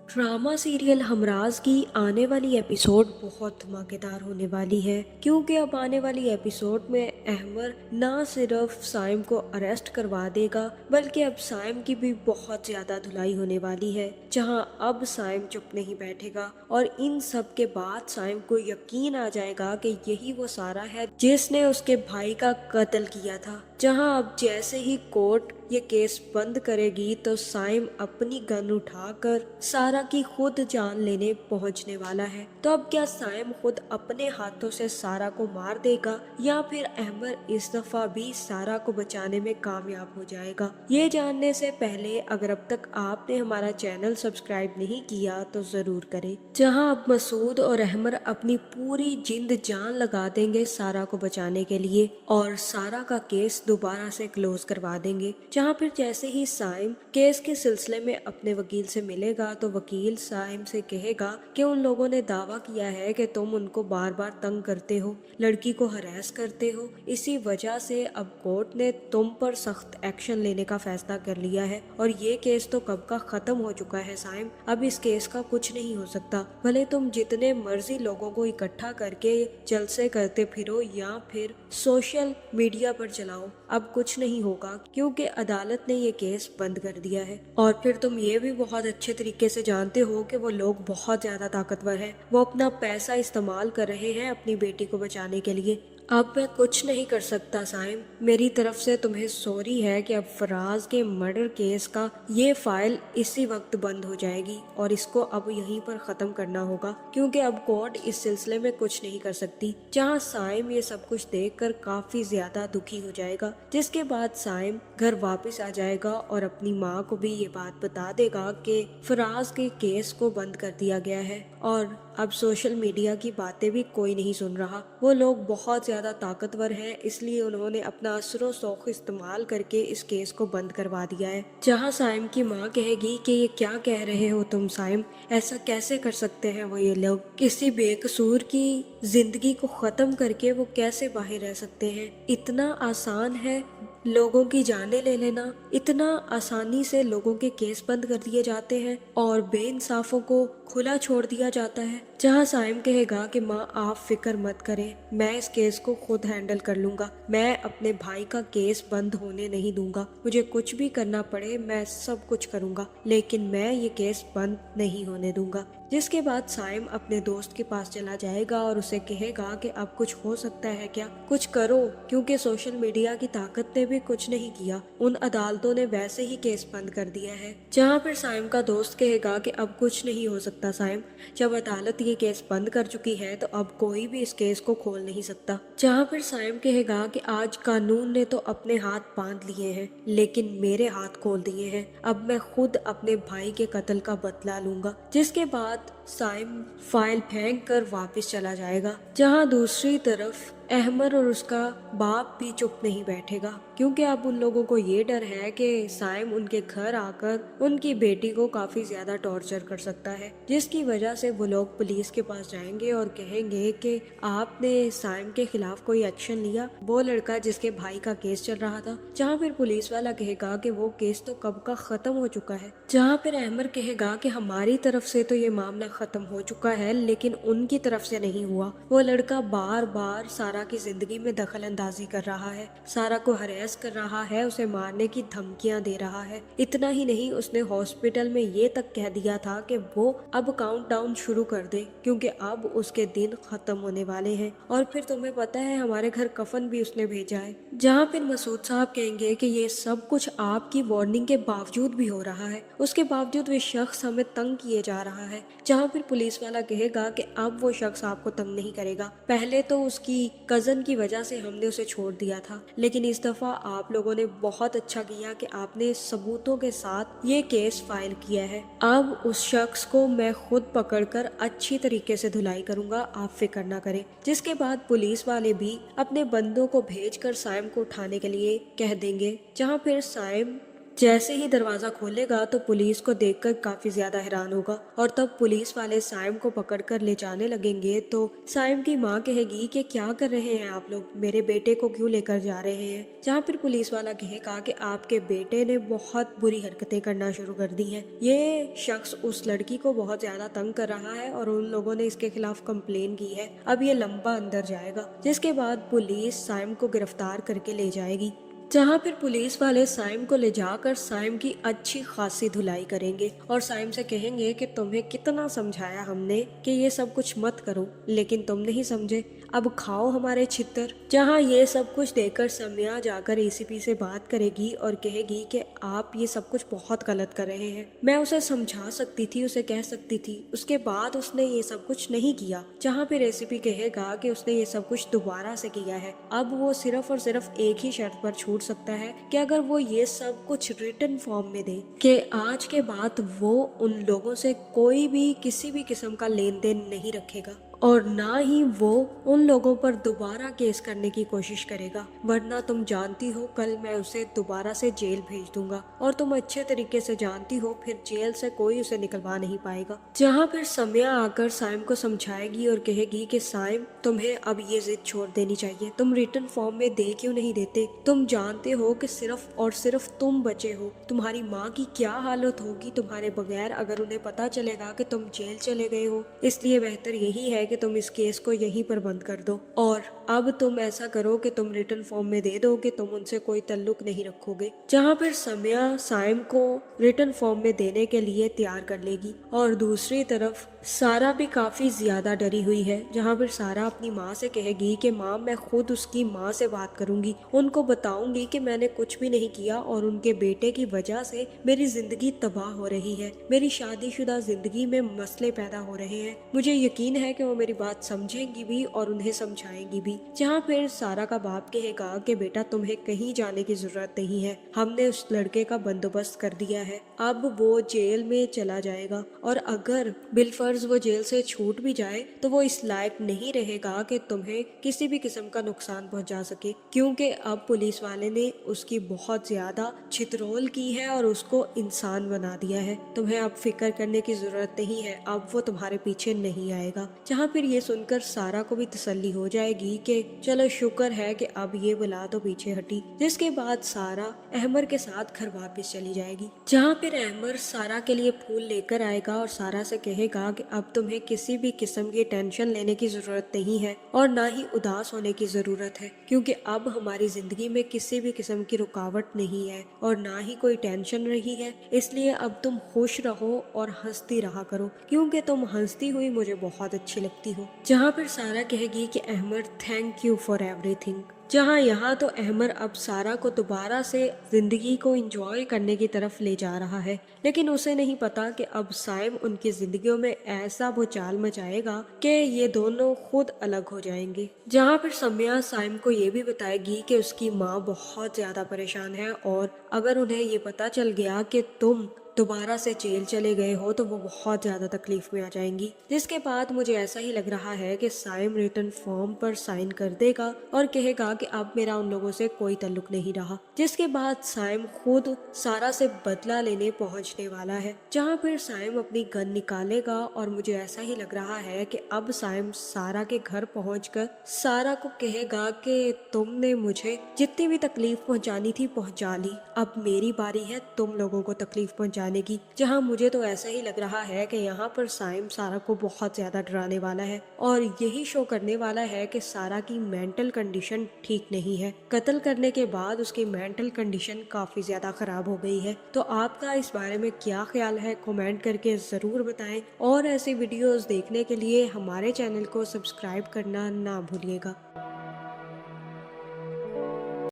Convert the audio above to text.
Drama serial Humraaz की आने वाली एपिसोड बहुत धमाकेदार होने वाली है, क्योंकि अब आने वाली एपिसोड में अहमर ना सिर्फ साइम को अरेस्ट करवा देगा, बल्कि अब साइम की भी बहुत ज्यादा धुलाई होने वाली है। जहां अब साइम चुप नहीं बैठेगा और इन सब के बाद साइम को यकीन आ जाएगा कि यही वो सारा है जिसने उसके भाई का कत्ल किया था। जहां अब जैसे ही कोर्ट ये केस बंद करेगी तो साइम अपनी गन उठाकर सारा की खुद जान लेने पहुंचने वाला है। तो अब क्या साइम खुद अपने हाथों से सारा को मार देगा या फिर अहमर इस दफा भी सारा को बचाने में कामयाब हो जाएगा? ये जानने से पहले अगर अब तक आपने हमारा चैनल सब्सक्राइब नहीं किया तो जरूर करें। जहां अब मसूद और अहमर अपनी पूरी जिंद जान लगा देंगे सारा को बचाने के लिए और सारा का केस दोबारा से क्लोज करवा देंगे। जहां फिर जैसे ही साइम केस के सिलसिले में अपने वकील से मिलेगा तो वकील साइम से कहेगा कि उन लोगों ने दावा किया है कि तुम उनको बार बार तंग करते हो, लड़की को हरास करते हो, इसी वजह से अब कोर्ट ने तुम पर सख्त एक्शन लेने का फैसला कर लिया है और ये केस तो कब का खत्म हो चुका है साइम। अब इस केस का कुछ नहीं हो सकता, भले तुम जितने मर्जी लोगों को इकट्ठा करके जलसे करते फिरो या फिर सोशल मीडिया पर चलाओ, अब कुछ नहीं होगा क्योंकि अदालत ने ये केस बंद कर दिया है। और फिर तुम ये भी बहुत अच्छे तरीके से जानते हो कि वो लोग बहुत ज्यादा ताकतवर हैं, वो अपना पैसा इस्तेमाल कर रहे हैं अपनी बेटी को बचाने के लिए। अब मैं कुछ नहीं कर सकता साइम, मेरी तरफ से तुम्हें सॉरी है कि अब फराज के मर्डर केस का ये फाइल इसी वक्त बंद हो जाएगी और इसको अब यहीं पर ख़त्म करना होगा क्योंकि अब कोर्ट इस सिलसिले में कुछ नहीं कर सकती। जहां साइम ये सब कुछ देखकर काफ़ी ज़्यादा दुखी हो जाएगा, जिसके बाद साइम घर वापस आ जाएगा और अपनी माँ को भी ये बात बता देगा कि फराज के केस को बंद कर दिया गया है और अब सोशल मीडिया की बातें भी कोई नहीं सुन रहा। वो लोग बहुत ज्यादा ताकतवर हैं, इसलिए उन्होंने अपना असरो शौक इस्तेमाल करके इस केस को बंद करवा दिया है। जहां साइम की माँ कहेगी कि ये क्या कह रहे हो तुम साइम, ऐसा कैसे कर सकते हैं वो ये लोग, किसी बेकसूर की जिंदगी को खत्म करके वो कैसे बाहर रह सकते हैं? इतना आसान है लोगों की जानें ले लेना, इतना आसानी से लोगों के केस बंद कर दिए जाते हैं और बेइंसाफों को खुला छोड़ दिया जाता है। जहां साइम कहेगा कि माँ आप फिक्र मत करें, मैं इस केस को खुद हैंडल कर लूंगा, मैं अपने भाई का केस बंद होने नहीं दूंगा, मुझे कुछ भी करना पड़े मैं सब कुछ करूंगा, लेकिन मैं ये केस बंद नहीं होने दूंगा। जिसके बाद साइम अपने दोस्त के पास चला जाएगा और उसे कहेगा कि अब कुछ हो सकता है क्या, कुछ करो, क्योंकि सोशल मीडिया की ताकत ने भी कुछ नहीं किया, उन अदालतों ने वैसे ही केस बंद कर दिया है। जहां फिर साइम का दोस्त कहेगा कि अब कुछ नहीं हो सकता साइम, जब अदालत ये केस बंद कर चुकी है तो अब कोई भी इस केस को खोल नहीं सकता। जहां फिर साइम कहेगा कि आज कानून ने तो अपने हाथ बांध लिए हैं लेकिन मेरे हाथ खोल दिए हैं, अब मैं खुद अपने भाई के कत्ल का बदला लूंगा। जिसके बाद साइम फाइल फेंक कर वापिस चला जाएगा। जहां दूसरी तरफ अहमर और उसका बाप भी चुप नहीं बैठेगा क्योंकि अब उन लोगों को ये डर है कि साइम उनके घर आकर उनकी बेटी को काफी ज्यादा टॉर्चर कर सकता है, जिसकी वजह से वो लोग पुलिस के पास जाएंगे और कहेंगे कि आपने साइम के खिलाफ कोई एक्शन लिया, वो लड़का जिसके भाई का केस चल रहा था। जहाँ फिर पुलिस वाला कहेगा कि वो केस तो कब का खत्म हो चुका है। जहाँ फिर अहमर कहेगा कि हमारी तरफ से तो ये मामला खत्म हो चुका है लेकिन उनकी तरफ से नहीं हुआ, वो लड़का बार बार सारा की जिंदगी में दखल अंदाजी कर रहा है, सारा को हरेस कर रहा है, उसे मारने की धमकियां दे रहा है। इतना ही नहीं, उसने हॉस्पिटल में ये तक कह दिया था कि वो अब काउंटडाउन शुरू कर दे क्योंकि अब उसके दिन खत्म होने वाले हैं। और फिर तुम्हें पता है हमारे घर कफन भी उसने भेजा है। जहाँ फिर मसूद साहब कहेंगे कि ये सब कुछ आपकी वार्निंग के बावजूद भी हो रहा है, उसके बावजूद वो शख्स हमें तंग किए जा रहा है। जहाँ फिर पुलिस वाला कहेगा कि अब वो शख्स आपको तंग नहीं करेगा, पहले तो उसकी कजन की वजह से हमने उसे छोड़ दिया था लेकिन इस दफा आप लोगों ने बहुत अच्छा किया कि आपने सबूतों के साथ ये केस फाइल किया है। अब उस शख्स को मैं खुद पकड़कर अच्छी तरीके से धुलाई करूंगा, आप फिक्र ना करें। जिसके बाद पुलिस वाले भी अपने बंदों को भेजकर साइम को उठाने के लिए कह देंगे। जहां फिर साइम जैसे ही दरवाजा खोलेगा तो पुलिस को देखकर काफी ज्यादा हैरान होगा और तब पुलिस वाले साइम को पकड़कर ले जाने लगेंगे तो साइम की माँ कहेगी कि क्या कर रहे हैं आप लोग, मेरे बेटे को क्यों लेकर जा रहे हैं। जहाँ फिर पुलिस वाला कहेगा कि आपके बेटे ने बहुत बुरी हरकतें करना शुरू कर दी हैं। ये शख्स उस लड़की को बहुत ज्यादा तंग कर रहा है और उन लोगों ने इसके खिलाफ कंप्लेन की है। अब ये लंबा अंदर जाएगा, जिसके बाद पुलिस साइम को गिरफ्तार करके ले जाएगी। जहाँ फिर पुलिस वाले साइम को ले जाकर साइम की अच्छी खासी धुलाई करेंगे और साइम से कहेंगे कि तुम्हें कितना समझाया हमने कि ये सब कुछ मत करो, लेकिन तुम नहीं समझे, अब खाओ हमारे छितर। जहाँ ये सब कुछ देखकर सम्या जाकर एसीपी से बात करेगी और कहेगी कि आप ये सब कुछ बहुत गलत कर रहे हैं। मैं उसे समझा सकती थी, उसे कह सकती थी, उसके बाद उसने ये सब कुछ नहीं किया। जहाँ फिर एसीपी कहेगा कि उसने ये सब कुछ दोबारा से किया है, अब वो सिर्फ और सिर्फ एक ही शर्त पर छूट सकता है कि अगर वो ये सब कुछ रिटन फॉर्म में दे कि आज के बाद वो उन लोगों से कोई भी किसी भी किस्म का लेन देन नहीं रखेगा और ना ही वो उन लोगों पर दोबारा केस करने की कोशिश करेगा, वरना तुम जानती हो कल मैं उसे दोबारा से जेल भेज दूंगा और तुम अच्छे तरीके से जानती हो फिर जेल से कोई उसे निकलवा नहीं पाएगा। जहाँ फिर सम्या आकर साइम को समझाएगी और कहेगी कि साइम तुम्हें अब ये जिद छोड़ देनी चाहिए, तुम रिटन फॉर्म में दे क्यों नहीं देते, तुम जानते हो कि सिर्फ और सिर्फ तुम बचे हो, तुम्हारी माँ की क्या हालत होगी तुम्हारे बगैर अगर उन्हें पता चलेगा कि तुम जेल चले गए हो, इसलिए बेहतर यही है कि तुम इस केस को यहीं पर बंद कर दो और अब तुम ऐसा करो कि तुम रिटन फॉर्म में दे दो कि तुम उनसे कोई ताल्लुक नहीं रखोगे। जहाँ फिर सम्या साइम को रिटन फॉर्म में देने के लिए तैयार कर लेगी और दूसरी तरफ सारा भी काफी ज्यादा डरी हुई है। जहाँ फिर सारा अपनी माँ से कहेगी कि माँ मैं खुद उसकी माँ से बात करूंगी, उनको बताऊंगी कि मैंने कुछ भी नहीं किया और उनके बेटे की वजह से मेरी जिंदगी तबाह हो रही है, मेरी शादीशुदा जिंदगी में मसले पैदा हो रहे हैं, मुझे यकीन है कि वो मेरी बात समझेंगी भी और उन्हें समझाएंगी भी। जहाँ फिर सारा का बाप कहेगा कि बेटा तुम्हें कहीं जाने की जरूरत नहीं है, हमने उस लड़के का बंदोबस्त कर दिया है, अब वो जेल में चला जाएगा और अगर बिलफर्ज वो जेल से छूट भी जाए तो वो इस लायक नहीं रहेगा कि तुम्हें किसी भी किस्म का नुकसान पहुंचा सके, क्योंकि अब पुलिस वाले ने उसकी बहुत ज्यादा छितरोल की है और उसको इंसान बना दिया है। तुम्हें अब फिक्र करने की जरूरत नहीं है, अब वो तुम्हारे पीछे नहीं आएगा। जहाँ फिर ये सुनकर सारा को भी तसल्ली हो जाएगी कि चलो शुक्र है कि अब ये बला तो पीछे हटी। जिसके बाद सारा अहमर के साथ घर वापस चली जाएगी। जहाँ फिर अहमर सारा के लिए फूल लेकर आएगा और सारा से कहेगा कि अब तुम्हें किसी भी किस्म की टेंशन लेने की जरूरत नहीं है और ना ही उदास होने की जरूरत है, क्योंकि अब हमारी जिंदगी में किसी भी किस्म की रुकावट नहीं है और ना ही कोई टेंशन रही है, इसलिए अब तुम खुश रहो और हंसती रहा करो, क्योंकि तुम हंसती हुई मुझे बहुत अच्छी लगती हो। जहाँ पर सारा कहेगी कि Ahmar thank you for everything. जहाँ यहाँ तो अहमर अब सारा को दोबारा से जिंदगी को एंजॉय करने की तरफ ले जा रहा है, लेकिन उसे नहीं पता कि अब साइम उनकी जिंदगियों में ऐसा भूचाल मचाएगा कि ये दोनों खुद अलग हो जाएंगे। जहाँ फिर सम्या साइम को ये भी बताएगी कि उसकी माँ बहुत ज्यादा परेशान है और अगर उन्हें ये पता चल गया कि तुम दोबारा से जेल चले गए हो तो वो बहुत ज्यादा तकलीफ में आ जाएंगी। जिसके बाद मुझे ऐसा ही लग रहा है कि साइम रिटर्न फॉर्म पर साइन कर देगा और कहेगा कि अब मेरा उन लोगों से कोई ताल्लुक नहीं रहा। जिसके बाद साइम खुद सारा से बदला लेने पहुंचने वाला है। जहां फिर साइम अपनी गन निकालेगा और मुझे ऐसा ही लग रहा है कि अब साइम सारा के घर पहुंचकर सारा को कहेगा कि तुमने मुझे जितनी भी तकलीफ पहुंचानी थी पहुंचा ली, अब मेरी बारी है तुम लोगों को तकलीफ पहुंचाने की। जहां मुझे तो ऐसा ही लग रहा है कि यहाँ पर साइम सारा को बहुत ज्यादा डराने वाला है और यही शो करने वाला है कि सारा की मेंटल कंडीशन ठीक नहीं है। कत्ल करने के बाद उसकी मेंटल कंडीशन काफी ज्यादा खराब हो गई है। तो आपका इस बारे में क्या ख्याल है कमेंट करके जरूर बताएं और ऐसी वीडियोस देखने के लिए हमारे चैनल को सब्सक्राइब करना ना भूलिएगा।